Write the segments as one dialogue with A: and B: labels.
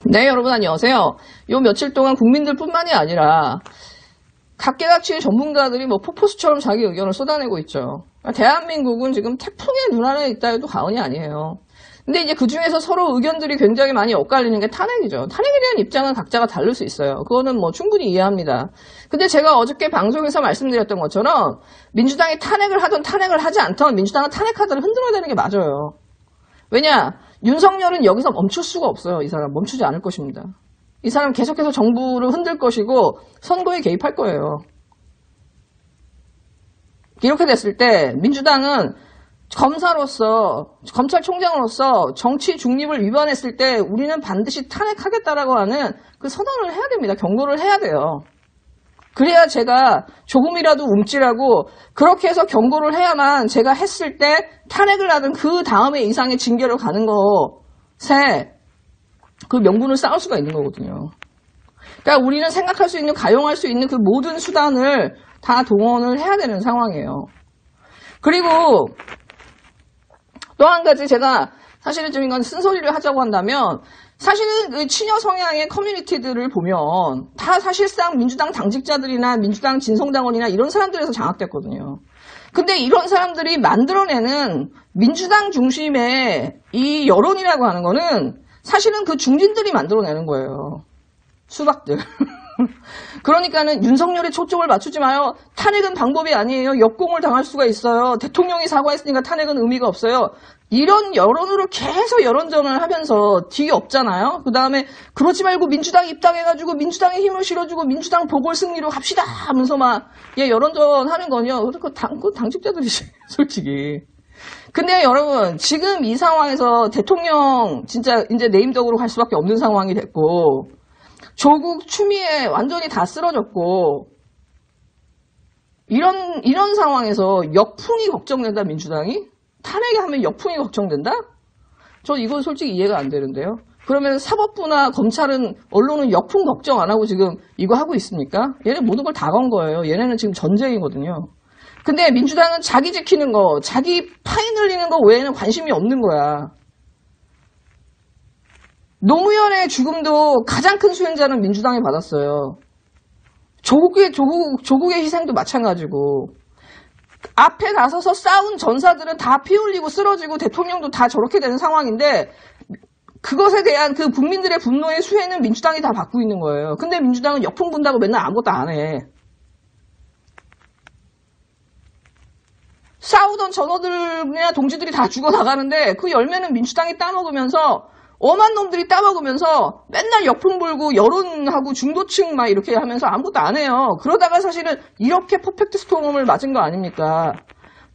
A: 네, 여러분 안녕하세요. 요 며칠 동안 국민들뿐만이 아니라 각계각층의 전문가들이 폭포수처럼 자기 의견을 쏟아내고 있죠. 대한민국은 지금 태풍의 눈 안에 있다 해도 과언이 아니에요. 근데 이제 그 중에서 서로 의견들이 굉장히 많이 엇갈리는 게 탄핵이죠. 탄핵에 대한 입장은 각자가 다를 수 있어요. 그거는 충분히 이해합니다. 근데 제가 어저께 방송에서 말씀드렸던 것처럼 민주당이 탄핵을 하든 탄핵을 하지 않던 민주당은 탄핵하더라도 흔들어야 되는 게 맞아요. 왜냐? 윤석열은 여기서 멈출 수가 없어요. 이 사람 멈추지 않을 것입니다. 이 사람 계속해서 정부를 흔들 것이고 선거에 개입할 거예요. 이렇게 됐을 때 민주당은 검사로서 검찰총장으로서 정치 중립을 위반했을 때 우리는 반드시 탄핵하겠다라고 하는 그 선언을 해야 됩니다. 경고를 해야 돼요. 그래야 제가 조금이라도 움찔하고 그렇게 해서 경고를 해야만 제가 했을 때 탄핵을 하든 그 다음에 이상의 징계를 가는 것에 그 명분을 쌓을 수가 있는 거거든요. 그러니까 우리는 생각할 수 있는, 가용할 수 있는 그 모든 수단을 다 동원을 해야 되는 상황이에요. 그리고 또 한 가지 제가 사실은 좀 이건 쓴소리를 하자고 한다면 사실은 그 친여 성향의 커뮤니티들을 보면 다 사실상 민주당 당직자들이나 민주당 진성당원이나 이런 사람들에서 장악됐거든요. 근데 이런 사람들이 만들어내는 민주당 중심의 이 여론이라고 하는 거는 사실은 그 중진들이 만들어내는 거예요. 수박들. 그러니까는 윤석열에 초점을 맞추지 마요. 탄핵은 방법이 아니에요. 역공을 당할 수가 있어요. 대통령이 사과했으니까 탄핵은 의미가 없어요. 이런 여론으로 계속 여론전을 하면서 뒤에 없잖아요. 그 다음에 그러지 말고 민주당 입당해가지고 민주당에 힘을 실어주고 민주당 보궐승리로 갑시다 하면서 여론전 하는 거요. 그 당직자들이지 솔직히. 근데 여러분 지금 이 상황에서 대통령 진짜 이제 네임덕으로 갈 수밖에 없는 상황이 됐고 조국 추미애 완전히 다 쓰러졌고 이런 상황에서 역풍이 걱정된다. 민주당이 탄핵에 하면 역풍이 걱정된다? 전 이건 솔직히 이해가 안 되는데요. 그러면 사법부나 검찰은 언론은 역풍 걱정 안 하고 지금 이거 하고 있습니까? 얘네 모든 걸 다 건 거예요. 얘네는 지금 전쟁이거든요. 근데 민주당은 자기 지키는 거, 자기 파인 흘리는 거 외에는 관심이 없는 거야. 노무현의 죽음도 가장 큰 수행자는 민주당이 받았어요. 조국의 희생도 마찬가지고 앞에 나서서 싸운 전사들은 다 피 흘리고 쓰러지고 대통령도 다 저렇게 되는 상황인데 그것에 대한 그 국민들의 분노의 수혜는 민주당이 다 받고 있는 거예요. 근데 민주당은 역풍 분다고 맨날 아무것도 안 해. 싸우던 전어들이나 동지들이 다 죽어나가는데 그 열매는 민주당이 따먹으면서 엄한 놈들이 따먹으면서 맨날 역풍 불고 여론하고 중도층 막 이렇게 하면서 아무것도 안 해요. 그러다가 사실은 이렇게 퍼펙트 스톰을 맞은 거 아닙니까?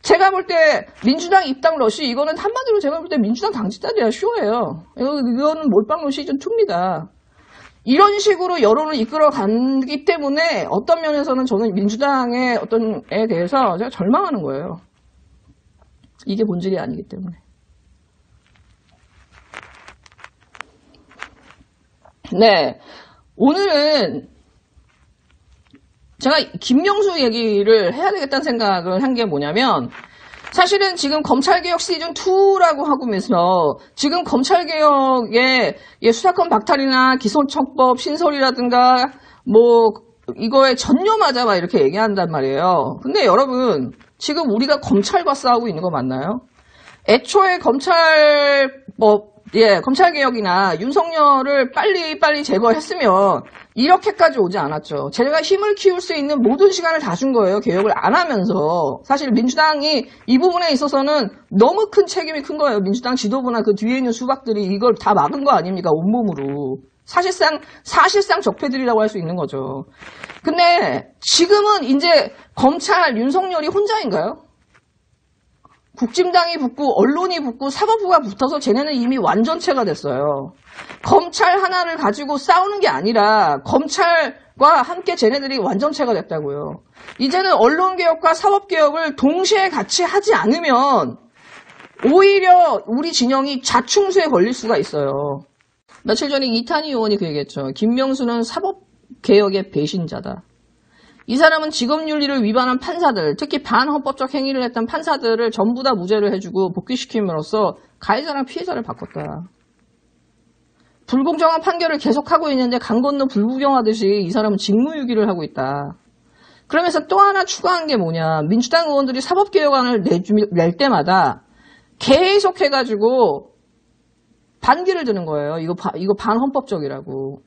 A: 제가 볼 때 민주당 입당 러시 이거는 한마디로 제가 볼 때 민주당 당직자들이야 쇼예요. 이거는 몰빵 러시 시즌 2입니다. 이런 식으로 여론을 이끌어가기 때문에 어떤 면에서는 저는 민주당의 어떤 에 대해서 제가 절망하는 거예요. 이게 본질이 아니기 때문에. 네, 오늘은 제가 김명수 얘기를 해야 되겠다는 생각을 한 게 뭐냐면 사실은 지금 검찰개혁 시즌2라고 하면서 지금 검찰개혁의 수사권 박탈이나 기소처법 신설이라든가 이거에 전념하자 막 이렇게 얘기한단 말이에요. 근데 여러분 지금 우리가 검찰과 싸우고 있는 거 맞나요? 애초에 검찰개혁이나 윤석열을 빨리 제거했으면 이렇게까지 오지 않았죠. 제가 힘을 키울 수 있는 모든 시간을 다 준 거예요. 개혁을 안 하면서. 사실 민주당이 이 부분에 있어서는 너무 큰 책임이 큰 거예요. 민주당 지도부나 그 뒤에 있는 수박들이 이걸 다 막은 거 아닙니까? 온몸으로. 사실상 적폐들이라고 할 수 있는 거죠. 근데 지금은 이제 검찰 윤석열이 혼자인가요? 국진당이 붙고 언론이 붙고 사법부가 붙어서 쟤네는 이미 완전체가 됐어요. 검찰 하나를 가지고 싸우는 게 아니라 검찰과 함께 쟤네들이 완전체가 됐다고요. 이제는 언론개혁과 사법개혁을 동시에 같이 하지 않으면 오히려 우리 진영이 자충수에 걸릴 수가 있어요. 며칠 전에 이탄희 의원이 그 얘기했죠. 김명수는 사법개혁의 배신자다. 이 사람은 직업윤리를 위반한 판사들, 특히 반헌법적 행위를 했던 판사들을 전부 다 무죄를 해주고 복귀시킴으로써 가해자랑 피해자를 바꿨다. 불공정한 판결을 계속하고 있는데 강 건너 불구경하듯이 이 사람은 직무유기를 하고 있다. 그러면서 또 하나 추가한 게 뭐냐. 민주당 의원들이 사법개혁안을 낼 때마다 계속 해가지고 반기를 드는 거예요. 이거 반헌법적이라고.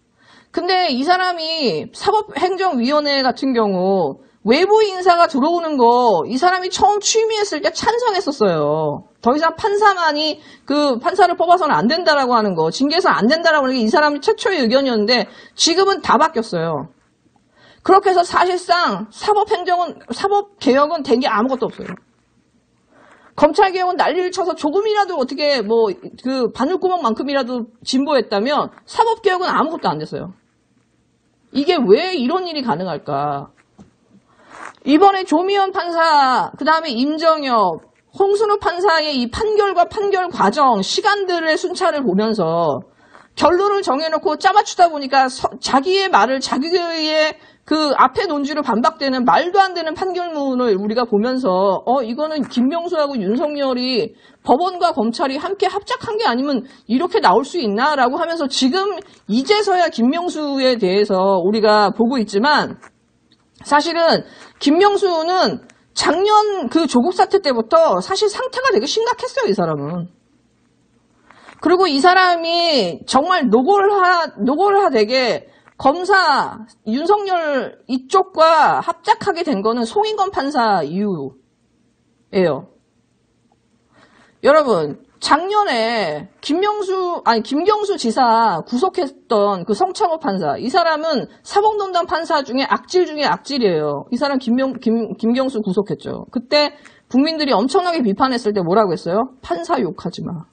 A: 근데 이 사람이 사법행정위원회 같은 경우 외부 인사가 들어오는 거 이 사람이 처음 취임했을 때 찬성했었어요. 더 이상 판사만이 그 판사를 뽑아서는 안 된다라고 하는 거, 징계해서 안 된다라고 하는 게 이 사람이 최초의 의견이었는데 지금은 다 바뀌었어요. 그렇게 해서 사실상 사법개혁은 된 게 아무것도 없어요. 검찰개혁은 난리를 쳐서 조금이라도 어떻게 그 바늘구멍만큼이라도 진보했다면 사법개혁은 아무것도 안 됐어요. 이게 왜 이런 일이 가능할까? 이번에 조미연 판사, 그 다음에 임정혁, 홍순우 판사의 이 판결과 판결 과정, 시간들의 순차를 보면서 결론을 정해놓고 짜맞추다 보니까 자기의 말을 자기의 그 앞에 논지로 반박되는 말도 안 되는 판결문을 우리가 보면서 이거는 김명수하고 윤석열이 법원과 검찰이 함께 합작한 게 아니면 이렇게 나올 수 있나라고 하면서 지금 이제서야 김명수에 대해서 우리가 보고 있지만 사실은 김명수는 작년 그 조국 사태 때부터 사실 상태가 되게 심각했어요, 이 사람은. 그리고 이 사람이 정말 노골하되게 검사 윤석열 이쪽과 합작하게 된 거는 송인건 판사 이후예요. 여러분, 작년에 김경수 지사 구속했던 그 성창호 판사, 이 사람은 사법농단 판사 중에 악질 중에 악질이에요. 이 사람 김경수 구속했죠. 그때 국민들이 엄청나게 비판했을 때 뭐라고 했어요? 판사 욕하지 마.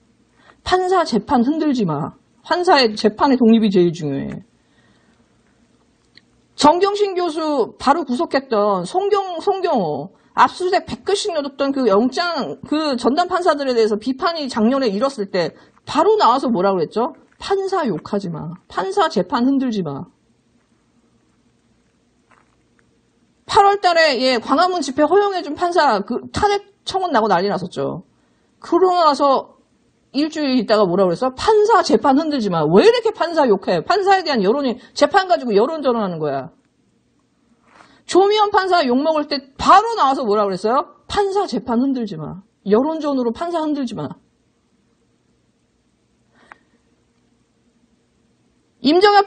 A: 판사 재판 흔들지 마. 판사의 재판의 독립이 제일 중요해. 정경심 교수 바로 구속했던 송경호 압수수색 100건씩 넣었던 그 영장 그 전담 판사들에 대해서 비판이 작년에 일었을 때 바로 나와서 뭐라고 그랬죠? 판사 욕하지 마. 판사 재판 흔들지 마. 8월 달에 광화문 집회 허용해준 판사 그 탄핵 청원 나고 난리 났었죠. 그러고 나서 일주일 있다가 뭐라고 그랬어? 판사 재판 흔들지 마. 왜 이렇게 판사 욕해? 판사에 대한 여론이 재판 가지고 여론전환하는 거야. 조미연 판사 욕먹을 때 바로 나와서 뭐라고 그랬어요? 판사 재판 흔들지 마. 여론전으로 판사 흔들지 마. 임정혁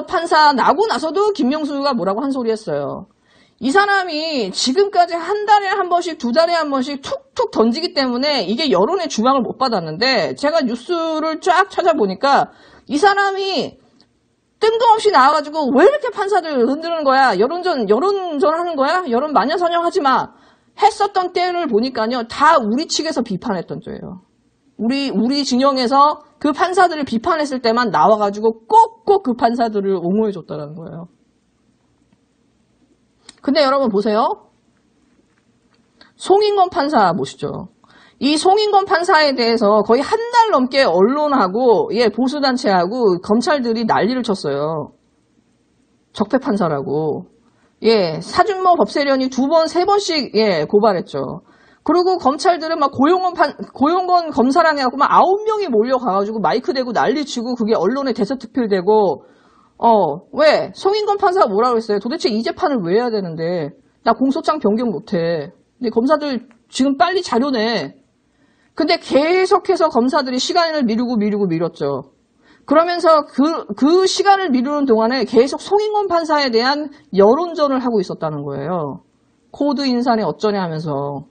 A: 판사 나고 나서도 김명수가 뭐라고 한 소리 했어요. 이 사람이 지금까지 한 달에 한 번씩, 두 달에 한 번씩 툭툭 던지기 때문에 이게 여론의 주목을 못 받았는데 제가 뉴스를 쫙 찾아보니까 이 사람이 뜬금없이 나와가지고 왜 이렇게 판사들 흔드는 거야? 여론전 하는 거야? 여론 마녀사냥하지 마. 했었던 때를 보니까요. 다 우리 측에서 비판했던 죄예요. 우리 진영에서 그 판사들을 비판했을 때만 나와가지고 꼭꼭 그 판사들을 옹호해줬다는 거예요. 근데 여러분 보세요. 송인건 판사 보시죠. 이 송인건 판사에 대해서 거의 한 달 넘게 언론하고 보수단체하고 검찰들이 난리를 쳤어요. 적폐 판사라고. 사준모 법세련이 2번, 3번씩 고발했죠. 그리고 검찰들은 막 고용건 검사랑 해갖고 막 9명이 몰려가가지고 마이크 대고 난리치고 그게 언론에 대서특필되고 왜? 송인건 판사가 뭐라고 했어요? 도대체 이 재판을 왜 해야 되는데? 나 공소장 변경 못해. 근데 검사들 지금 빨리 자료 내. 근데 계속해서 검사들이 시간을 미뤘죠. 그러면서 그 시간을 미루는 동안에 계속 송인건 판사에 대한 여론전을 하고 있었다는 거예요. 코드 인사네 어쩌냐 하면서.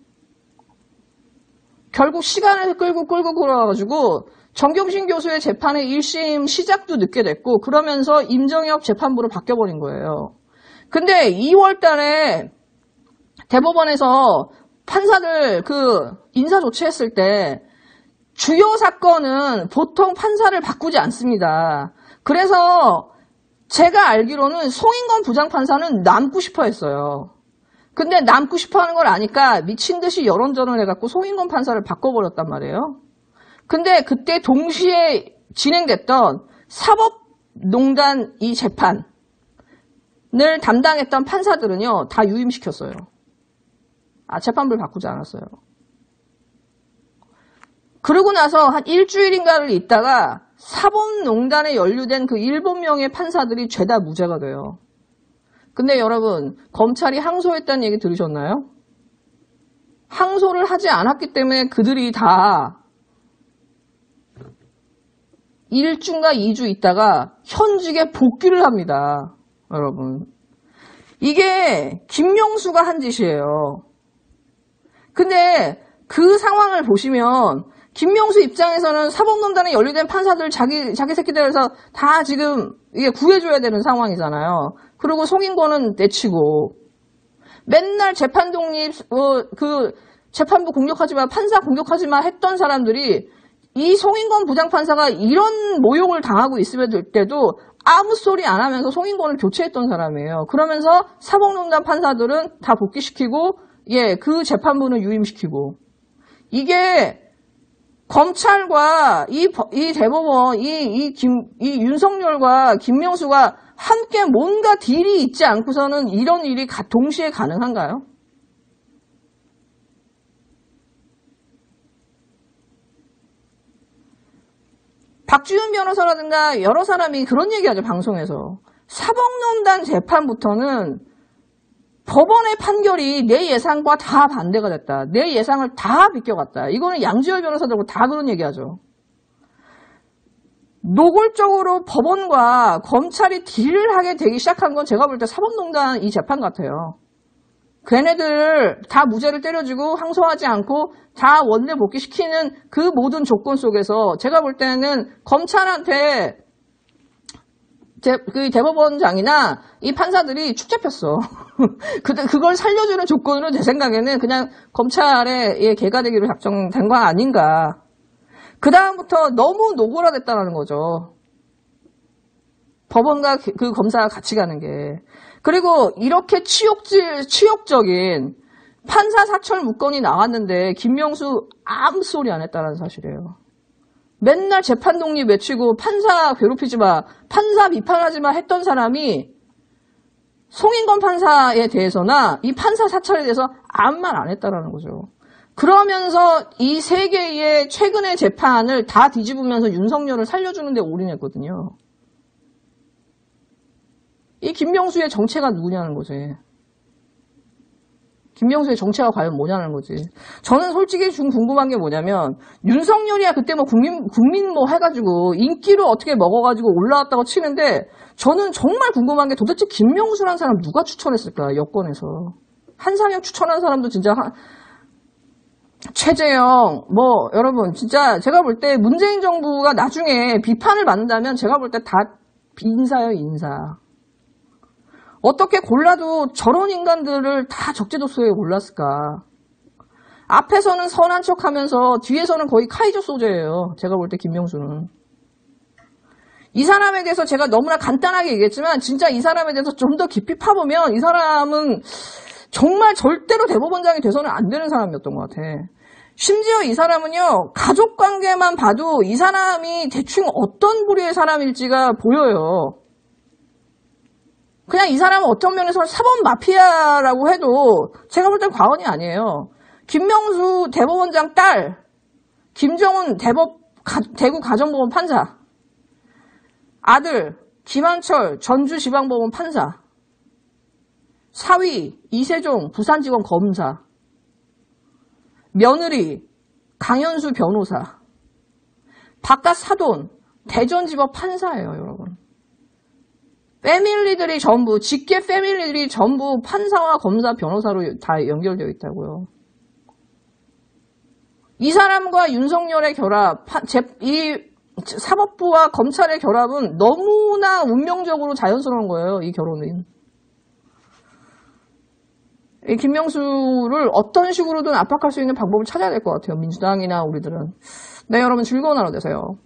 A: 결국 시간을 끌고 끌어가지고 정경심 교수의 재판의 1심 시작도 늦게 됐고 그러면서 임정혁 재판부로 바뀌어버린 거예요. 근데 2월 달에 대법원에서 판사들 인사 조치했을 때 주요 사건은 보통 판사를 바꾸지 않습니다. 그래서 제가 알기로는 송인건 부장판사는 남고 싶어 했어요. 근데 남고 싶어 하는 걸 아니까 미친 듯이 여론전을 해갖고 송인건 판사를 바꿔버렸단 말이에요. 근데 그때 동시에 진행됐던 사법농단 이 재판을 담당했던 판사들은요, 다 유임시켰어요. 재판부를 바꾸지 않았어요. 그러고 나서 한 일주일인가를 있다가 사법농단에 연루된 그 7명의 판사들이 죄다 무죄가 돼요. 근데 여러분, 검찰이 항소했다는 얘기 들으셨나요? 항소를 하지 않았기 때문에 그들이 다 1주인가 2주 있다가 현직에 복귀를 합니다. 여러분. 이게 김명수가 한 짓이에요. 근데 그 상황을 보시면 김명수 입장에서는 사법농단에 연루된 판사들 자기 새끼들에서 다 지금 이게 구해줘야 되는 상황이잖아요. 그리고 송인권은 내치고 맨날 재판 독립 재판부 공격하지 마, 판사 공격하지 마 했던 사람들이 이 송인권 부장판사가 이런 모욕을 당하고 있을 때도 아무 소리 안 하면서 송인권을 교체했던 사람이에요. 그러면서 사법농단 판사들은 다 복귀시키고 그 재판부는 유임시키고 이게 검찰과 이 대법원 이 윤석열과 김명수가 함께 뭔가 딜이 있지 않고서는 이런 일이 동시에 가능한가요? 박주현 변호사라든가 여러 사람이 그런 얘기하죠, 방송에서. 사법농단 재판부터는 법원의 판결이 내 예상과 다 반대가 됐다. 내 예상을 다 비껴갔다. 이거는 양지열 변호사들하고 다 그런 얘기하죠. 노골적으로 법원과 검찰이 딜을 하게 되기 시작한 건 제가 볼 때 사법농단 이 재판 같아요. 걔네들 다 무죄를 때려주고 항소하지 않고 다 원내 복귀시키는 그 모든 조건 속에서 제가 볼 때는 검찰한테 그 대법원장이나 이 판사들이 축 잡혔어. 그걸 살려주는 조건으로 제 생각에는 그냥 검찰의 개가 되기로 작정된 거 아닌가. 그 다음부터 너무 노골화됐다는 거죠. 법원과 그 검사가 같이 가는 게. 그리고 이렇게 치욕적인 판사 사철 무건이 나왔는데 김명수 아무 소리 안 했다는 사실이에요. 맨날 재판 독립 외치고 판사 괴롭히지 마, 판사 비판하지 마 했던 사람이 송인권 판사에 대해서나 이 판사 사찰에 대해서 아무 말 안 했다라는 거죠. 그러면서 이 세 개의 최근의 재판을 다 뒤집으면서 윤석열을 살려주는 데 올인했거든요. 이 김명수의 정체가 누구냐는 거지. 김명수의 정체가 과연 뭐냐는 거지. 저는 솔직히 좀 궁금한 게 뭐냐면 윤석열이야 그때 뭐 국민 뭐 해가지고 인기를 어떻게 먹어가지고 올라왔다고 치는데 저는 정말 궁금한 게 도대체 김명수라는 사람 누가 추천했을까, 여권에서. 한상혁 추천한 사람도 진짜 최재형 뭐 여러분 진짜 제가 볼 때 문재인 정부가 나중에 비판을 받는다면 제가 볼 때 다 인사예요, 인사. 어떻게 골라도 저런 인간들을 다 적재적소에 올랐을까? 앞에서는 선한 척하면서 뒤에서는 거의 카이저 소재예요. 제가 볼 때 김명수는. 이 사람에 대해서 제가 너무나 간단하게 얘기했지만 진짜 이 사람에 대해서 좀 더 깊이 파보면 이 사람은 정말 절대로 대법원장이 돼서는 안 되는 사람이었던 것 같아. 심지어 이 사람은요, 가족관계만 봐도 이 사람이 대충 어떤 부류의 사람일지가 보여요. 그냥 이 사람은 어떤 면에서는 사법 마피아라고 해도 제가 볼 땐 과언이 아니에요. 김명수 대법원장 딸, 김정은 대구 가정법원 판사, 아들 김한철 전주지방법원 판사, 사위 이세종 부산지검 검사, 며느리 강현수 변호사, 바깥 사돈 대전지법 판사예요, 여러분. 패밀리들이 전부, 직계 패밀리들이 전부 판사와 검사, 변호사로 다 연결되어 있다고요. 이 사람과 윤석열의 결합, 이 사법부와 검찰의 결합은 너무나 운명적으로 자연스러운 거예요, 이 결혼은. 이 김명수를 어떤 식으로든 압박할 수 있는 방법을 찾아야 될 것 같아요, 민주당이나 우리들은. 네, 여러분 즐거운 하루 되세요.